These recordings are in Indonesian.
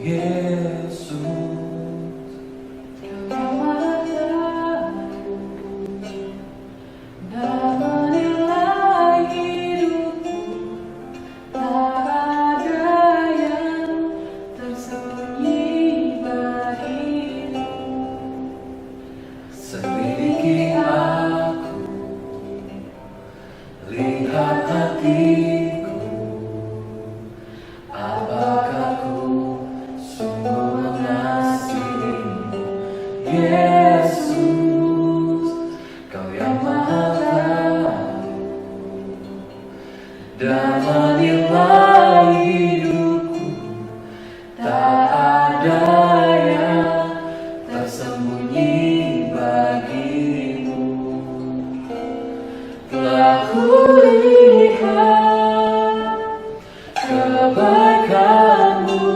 Yesus. Selidiki aku, lihat hatiku, apakah ku sungguh mengasihimu, Yesus. Kau yang Maha Tahu dan menilai hidupku, tak ada yang tersembunyi bagimu. Telah kulihat kebaikanmu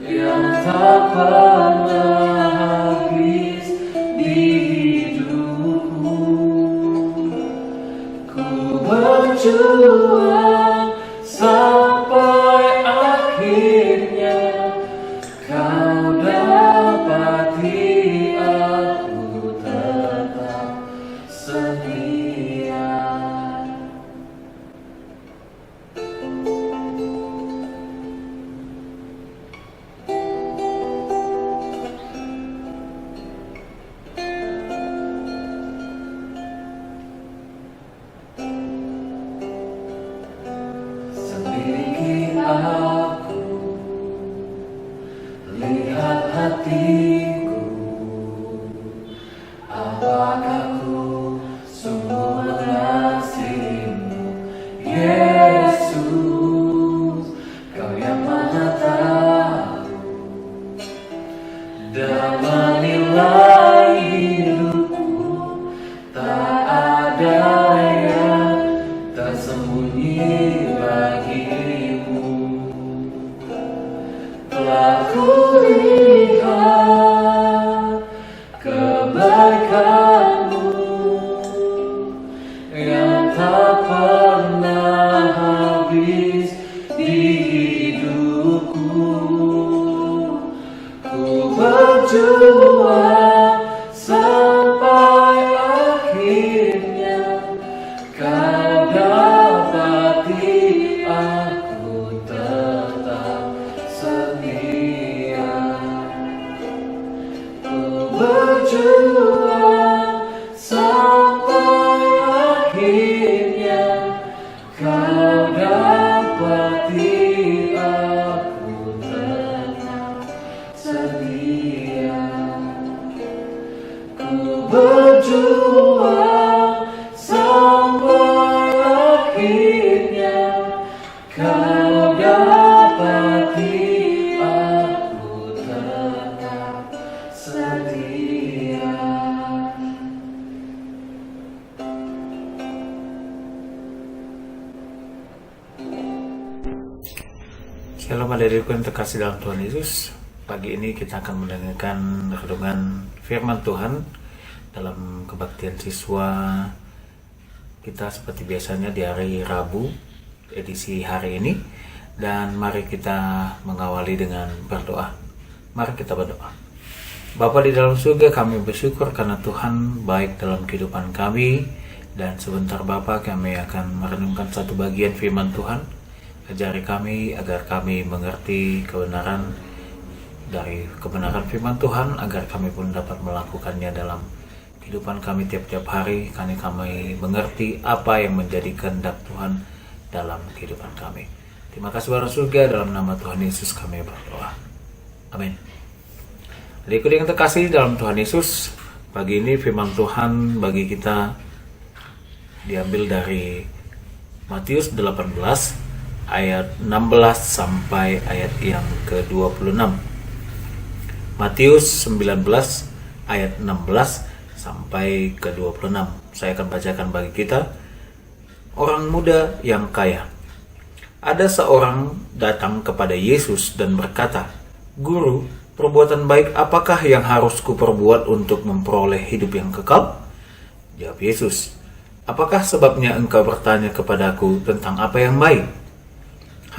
yang tak pernah habis di hidupku. Ku berjuang sampai akhirnya kau dapati aku tetap setia. Selidiki aku, lihat hatiku, apakah ku sungguh mengasihimu, Yesus. Kau yang Maha Tahu dan menilai hidupku, tak ada yang tersembunyi bagimu. Telah kulihat kebaikanmu yang tak pernah habis di hidupku. Ku berjuang sampai akhirnya kau dapati aku tetap setia. Ku berjuang sampai akhirnya kau dapati aku tetap setia. Ku berjuang sampai akhirnya kau dapati aku tetap setia. Shalom adik-adikku yang terkasih dalam Tuhan Yesus. Pagi ini kita akan mendengarkan renungan firman Tuhan dalam kebaktian siswa kita seperti biasanya di hari Rabu edisi hari ini. Dan mari kita mengawali dengan berdoa. Mari kita berdoa. Bapa di dalam surga, kami bersyukur karena Tuhan baik dalam kehidupan kami. Dan sebentar Bapa, kami akan merenungkan satu bagian firman Tuhan. Ajari kami agar kami mengerti kebenaran dari kebenaran firman Tuhan, agar kami pun dapat melakukannya dalam kehidupan kami tiap-tiap hari. Kami mengerti apa yang menjadi kehendak Tuhan dalam kehidupan kami. Terima kasih Bapa surga, dalam nama Tuhan Yesus kami berdoa. Amin. Adikku yang terkasih dalam Tuhan Yesus, pagi ini firman Tuhan bagi kita diambil dari Matius 18 ayat 16 sampai ayat yang ke-26. Matius 19 ayat 16 sampai ke-26. Saya akan bacakan bagi kita. Orang muda yang kaya. Ada seorang datang kepada Yesus dan berkata, "Guru, perbuatan baik apakah yang harus kuperbuat untuk memperoleh hidup yang kekal?" Jawab Yesus, "Apakah sebabnya engkau bertanya kepadaku tentang apa yang baik?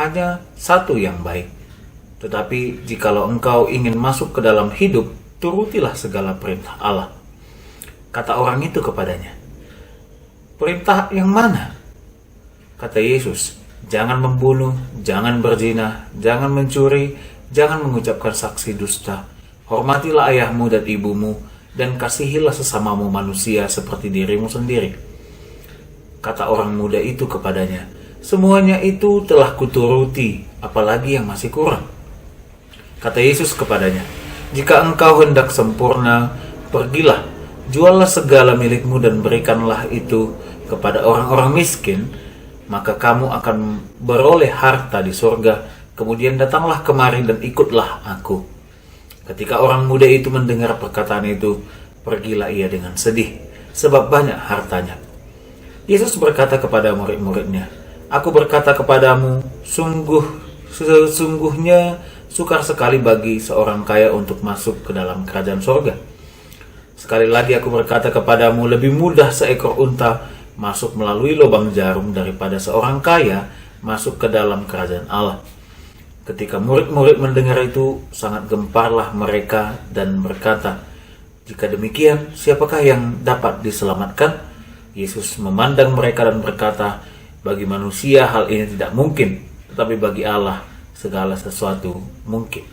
Hanya satu yang baik. Tetapi jikalau engkau ingin masuk ke dalam hidup, turutilah segala perintah Allah. Kata orang itu kepadanya, perintah yang mana? Kata Yesus, jangan membunuh, jangan berzina, jangan mencuri, jangan mengucapkan saksi dusta. Hormatilah ayahmu dan ibumu, dan kasihilah sesamamu manusia seperti dirimu sendiri. Kata orang muda itu kepadanya, semuanya itu telah kuturuti, apalagi yang masih kurang? Kata Yesus kepadanya, jika engkau hendak sempurna, pergilah, juallah segala milikmu dan berikanlah itu kepada orang-orang miskin, maka kamu akan beroleh harta di surga. Kemudian datanglah kemari dan ikutlah aku. Ketika orang muda itu mendengar perkataan itu, pergilah ia dengan sedih, sebab banyak hartanya. Yesus berkata kepada murid-muridnya, aku berkata kepadamu, sesungguhnya sukar sekali bagi seorang kaya untuk masuk ke dalam kerajaan surga. Sekali lagi aku berkata kepadamu, lebih mudah seekor unta masuk melalui lubang jarum daripada seorang kaya masuk ke dalam kerajaan Allah. Ketika murid-murid mendengar itu, sangat gemparlah mereka dan berkata, jika demikian, siapakah yang dapat diselamatkan? Yesus memandang mereka dan berkata, bagi manusia hal ini tidak mungkin, tetapi bagi Allah segala sesuatu mungkin.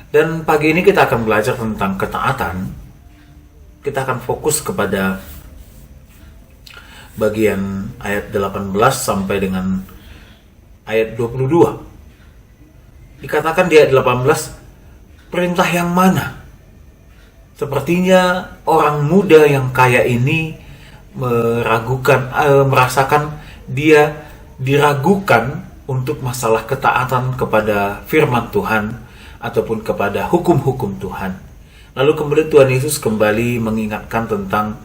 Dan pagi ini kita akan belajar tentang ketaatan. Kita akan fokus kepada bagian ayat 18 sampai dengan ayat 22. Dikatakan di ayat 18, perintah yang mana? Sepertinya orang muda yang kaya ini merasakan dia diragukan untuk masalah ketaatan kepada firman Tuhan ataupun kepada hukum-hukum Tuhan. Lalu kemudian Tuhan Yesus kembali mengingatkan tentang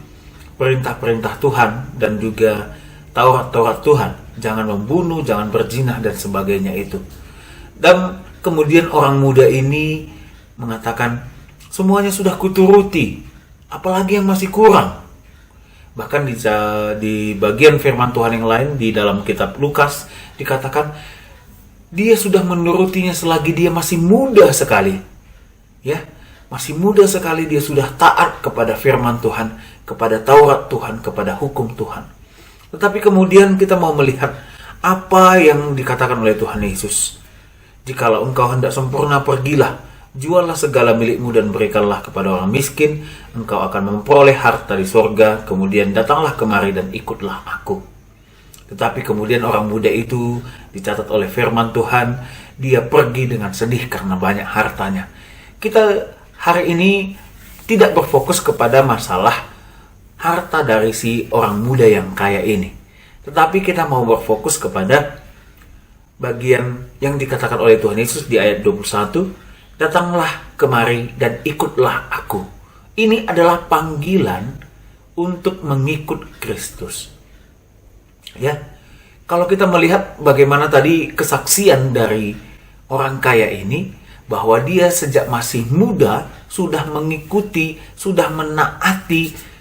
perintah-perintah Tuhan dan juga Taurat-Taurat Tuhan. Jangan membunuh, jangan berzina dan sebagainya itu. Dan kemudian orang muda ini mengatakan, semuanya sudah kuturuti, apalagi yang masih kurang. Bahkan di bagian firman Tuhan yang lain di dalam kitab Lukas dikatakan dia sudah menurutinya selagi dia masih muda sekali. Ya, masih muda sekali dia sudah taat kepada firman Tuhan, kepada Taurat Tuhan, kepada hukum Tuhan. Tetapi kemudian kita mau melihat apa yang dikatakan oleh Tuhan Yesus. Jikalau engkau hendak sempurna, pergilah, juallah segala milikmu dan berikanlah kepada orang miskin, engkau akan memperoleh harta di surga, kemudian datanglah kemari dan ikutlah aku. Tetapi kemudian orang muda itu dicatat oleh firman Tuhan, dia pergi dengan sedih karena banyak hartanya. Kita hari ini tidak berfokus kepada masalah harta dari si orang muda yang kaya ini. Tetapi kita mau berfokus kepada bagian yang dikatakan oleh Tuhan Yesus di ayat 21, datanglah kemari dan ikutlah aku. Ini adalah panggilan untuk mengikut Kristus. Ya, kalau kita melihat bagaimana tadi kesaksian dari orang kaya ini, bahwa dia sejak masih muda sudah mengikuti, sudah menaati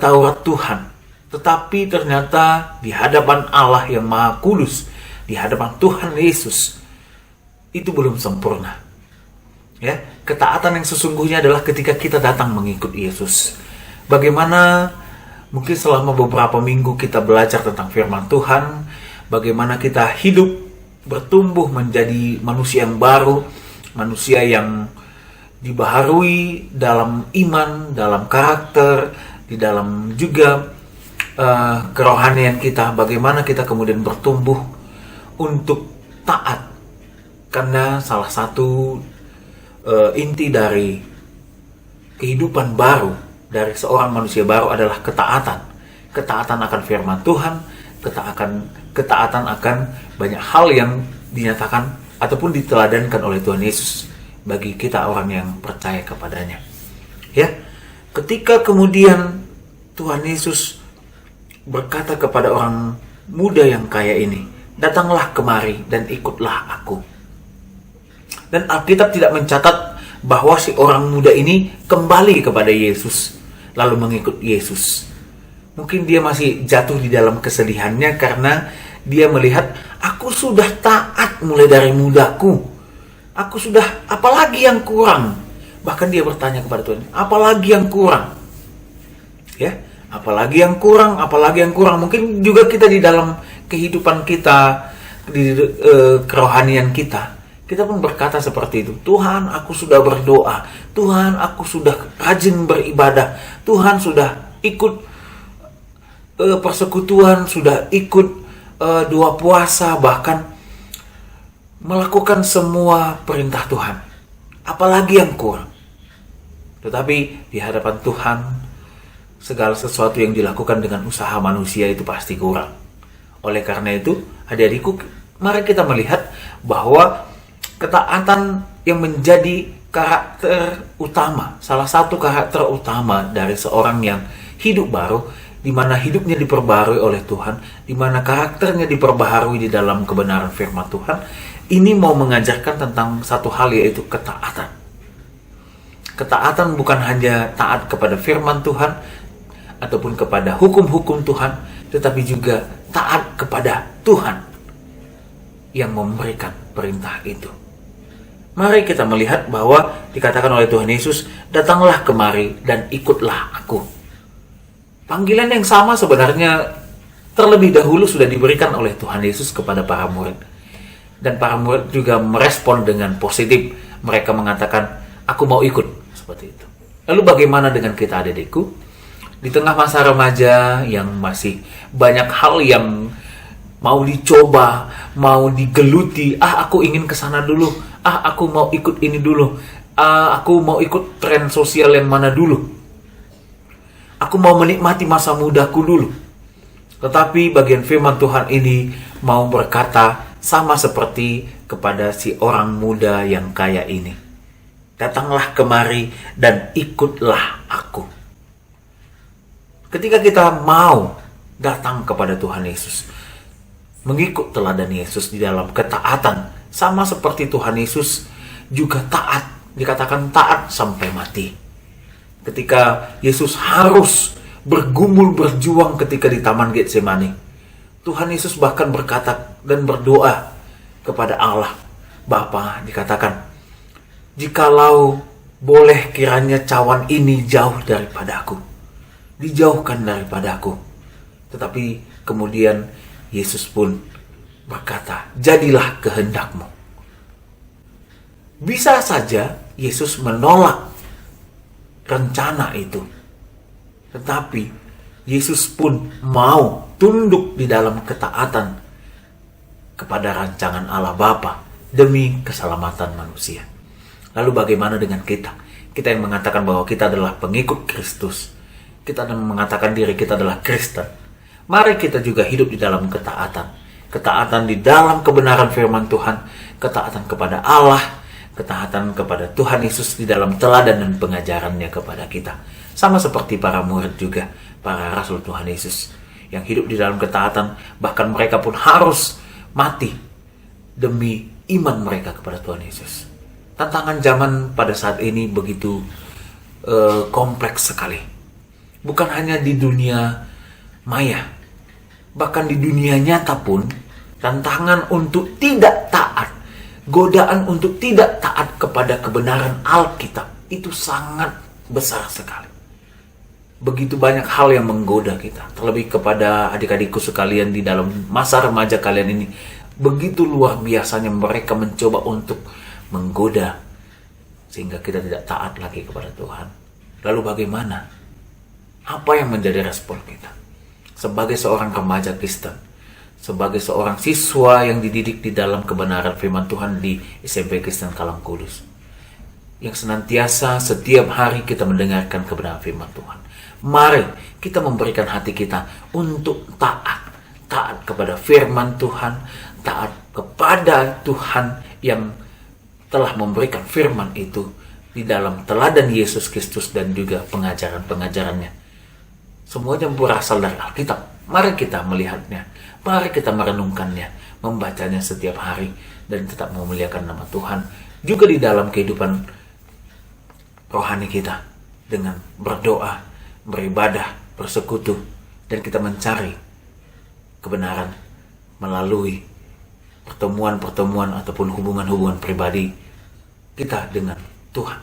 Taurat Tuhan. Tetapi ternyata di hadapan Allah yang Maha Kudus, di hadapan Tuhan Yesus, itu belum sempurna. Ya, ketaatan yang sesungguhnya adalah ketika kita datang mengikut Yesus. Bagaimana mungkin selama beberapa minggu kita belajar tentang firman Tuhan, bagaimana kita hidup, bertumbuh menjadi manusia yang baru, manusia yang dibaharui dalam iman, dalam karakter, di dalam juga kerohanian kita, bagaimana kita kemudian bertumbuh untuk taat. Karena salah satu inti dari kehidupan baru, dari seorang manusia baru adalah ketaatan. Ketaatan akan firman Tuhan, ketaatan akan banyak hal yang dinyatakan ataupun diteladankan oleh Tuhan Yesus bagi kita orang yang percaya kepadanya. Ya, ketika kemudian Tuhan Yesus berkata kepada orang muda yang kaya ini, datanglah kemari dan ikutlah aku. Dan Alkitab tidak mencatat bahwa si orang muda ini kembali kepada Yesus, lalu mengikut Yesus. Mungkin dia masih jatuh di dalam kesedihannya karena dia melihat, aku Aku sudah taat mulai dari mudaku. Aku sudah, apalagi yang kurang? Bahkan dia bertanya kepada Tuhan, apalagi yang kurang? Ya, apalagi yang kurang, apalagi yang kurang. Mungkin juga kita di dalam kehidupan kita, di kerohanian kita pun berkata seperti itu. Tuhan, aku sudah berdoa. Tuhan, aku sudah rajin beribadah. Tuhan, sudah ikut persekutuan, sudah ikut doa puasa, bahkan melakukan semua perintah Tuhan. Apalagi yang kurang? Tetapi di hadapan Tuhan, segala sesuatu yang dilakukan dengan usaha manusia itu pasti kurang. Oleh karena itu, adik-adikku, mari kita melihat bahwa ketaatan yang menjadi karakter utama, salah satu karakter utama dari seorang yang hidup baru, di mana hidupnya diperbarui oleh Tuhan, di mana karakternya diperbaharui di dalam kebenaran firman Tuhan, ini mau mengajarkan tentang satu hal, yaitu ketaatan. Ketaatan bukan hanya taat kepada firman Tuhan ataupun kepada hukum-hukum Tuhan, tetapi juga taat kepada Tuhan yang memberikan perintah itu. Mari kita melihat bahwa dikatakan oleh Tuhan Yesus, datanglah kemari dan ikutlah aku. Panggilan yang sama sebenarnya terlebih dahulu sudah diberikan oleh Tuhan Yesus kepada para murid. Dan para murid juga merespon dengan positif. Mereka mengatakan, aku mau ikut. Seperti itu. Lalu bagaimana dengan kita, adik-adikku? Di tengah masa remaja yang masih banyak hal yang mau dicoba, mau digeluti. Aku ingin ke sana dulu. Aku mau ikut ini dulu. Aku mau ikut tren sosial yang mana dulu. Aku mau menikmati masa mudaku dulu. Tetapi bagian firman Tuhan ini mau berkata sama seperti kepada si orang muda yang kaya ini. Datanglah kemari dan ikutlah aku. Ketika kita mau datang kepada Tuhan Yesus, mengikut teladan Yesus di dalam ketaatan, sama seperti Tuhan Yesus juga taat, dikatakan taat sampai mati. Ketika Yesus harus bergumul berjuang ketika di Taman Getsemani, Tuhan Yesus bahkan berkata dan berdoa kepada Allah Bapa, dikatakan, jikalau boleh kiranya cawan ini jauh daripadaku, dijauhkan daripadaku. Tetapi kemudian Yesus pun berkata, jadilah kehendakmu. Bisa saja Yesus menolak rencana itu, tetapi Yesus pun mau tunduk di dalam ketaatan kepada rancangan Allah Bapa demi keselamatan manusia. Lalu bagaimana dengan kita? Kita yang mengatakan bahwa kita adalah pengikut Kristus, kita yang mengatakan diri kita adalah Kristen. Mari kita juga hidup di dalam ketaatan. Ketaatan di dalam kebenaran firman Tuhan, ketaatan kepada Allah, ketaatan kepada Tuhan Yesus di dalam teladan dan pengajarannya kepada kita. Sama seperti para murid juga, para rasul Tuhan Yesus yang hidup di dalam ketaatan, bahkan mereka pun harus mati demi iman mereka kepada Tuhan Yesus. Tantangan zaman pada saat ini begitu kompleks sekali. Bukan hanya di dunia maya, bahkan di dunia nyata pun tantangan untuk tidak taat, godaan untuk tidak taat kepada kebenaran Alkitab itu sangat besar sekali. Begitu banyak hal yang menggoda kita, terlebih kepada adik-adikku sekalian di dalam masa remaja kalian ini. Begitu luar biasanya mereka mencoba untuk menggoda sehingga kita tidak taat lagi kepada Tuhan. Lalu bagaimana? Apa yang menjadi respon kita sebagai seorang remaja Kristen, sebagai seorang siswa yang dididik di dalam kebenaran firman Tuhan di SMP Kristen Kalang Kudus, yang senantiasa setiap hari kita mendengarkan kebenaran firman Tuhan? Mari kita memberikan hati kita untuk taat kepada firman Tuhan, taat kepada Tuhan yang telah memberikan firman itu di dalam teladan Yesus Kristus dan juga pengajaran-pengajarannya. Semuanya berasal dari Alkitab. Mari kita melihatnya, mari kita merenungkannya, membacanya setiap hari, dan tetap memuliakan nama Tuhan juga di dalam kehidupan rohani kita dengan berdoa, beribadah, bersekutu, dan kita mencari kebenaran melalui pertemuan-pertemuan ataupun hubungan-hubungan pribadi kita dengan Tuhan.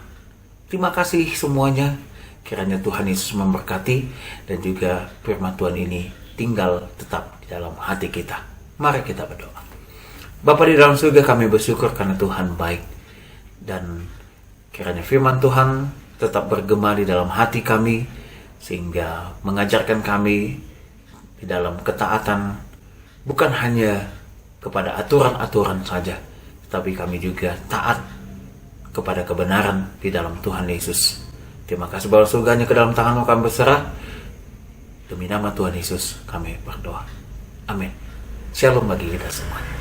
Terima kasih semuanya. Kiranya Tuhan Yesus memberkati dan juga firman Tuhan ini tinggal tetap di dalam hati kita. Mari kita berdoa. Bapa di dalam surga, kami bersyukur karena Tuhan baik. Dan kiranya firman Tuhan tetap bergema di dalam hati kami, sehingga mengajarkan kami di dalam ketaatan, bukan hanya kepada aturan-aturan saja, tetapi kami juga taat kepada kebenaran di dalam Tuhan Yesus. Terima kasih Bapa surganya, ke dalam tangan-Mu kami berserah. Demi nama Tuhan Yesus kami berdoa. Amin. Shalom bagi kita semua.